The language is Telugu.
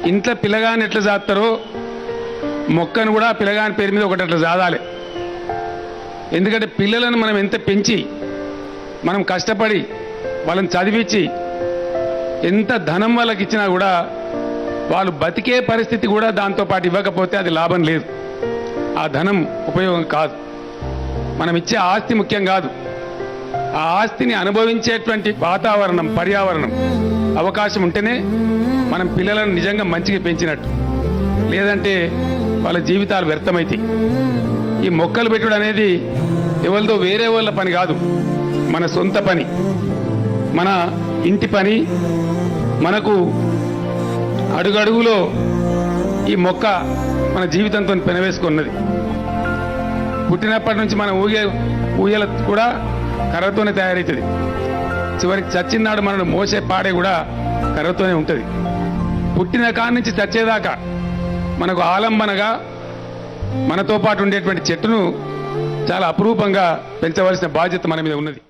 ఇంట్లో పిల్లగాని ఎట్లా జాతారో మొక్కను కూడా పిల్లగాని పేరు మీద ఒకటి అట్లా జాదాలి. ఎందుకంటే పిల్లలను మనం ఎంత పెంచి మనం కష్టపడి వాళ్ళని చదివించి ఎంత ధనం వాళ్ళకి ఇచ్చినా కూడా వాళ్ళు బతికే పరిస్థితి కూడా దాంతోపాటు ఇవ్వకపోతే అది లాభం లేదు. ఆ ధనం ఉపయోగం కాదు. మనం ఇచ్చే ఆస్తి ముఖ్యం కాదు. ఆ ఆస్తిని అనుభవించేటువంటి వాతావరణం, పర్యావరణం, అవకాశం ఉంటేనే మనం పిల్లలను నిజంగా మంచిగా పెంచినట్టు. లేదంటే వాళ్ళ జీవితాలు వ్యర్థమవుతాయి. ఈ మొక్కలు పెట్టుడు అనేది ఎవరిదో వేరే వాళ్ళ పని కాదు, మన సొంత పని, మన ఇంటి పని. మనకు అడుగడుగులో ఈ మొక్క మన జీవితంతో పెనవేసుకున్నది. పుట్టినప్పటి నుంచి మన ఊయల కూడా కర్రతోనే తయారవుతుంది. చివరికి చచ్చినాడు మనను మోసే పాడే కూడా కర్రతోనే ఉంటుంది. పుట్టిన కాడి నుంచి చచ్చేదాకా మనకు ఆలంబనగా మనతో పాటు ఉండేటువంటి చెట్టును చాలా అపురూపంగా పెంచవలసిన బాధ్యత మన మీద ఉన్నది.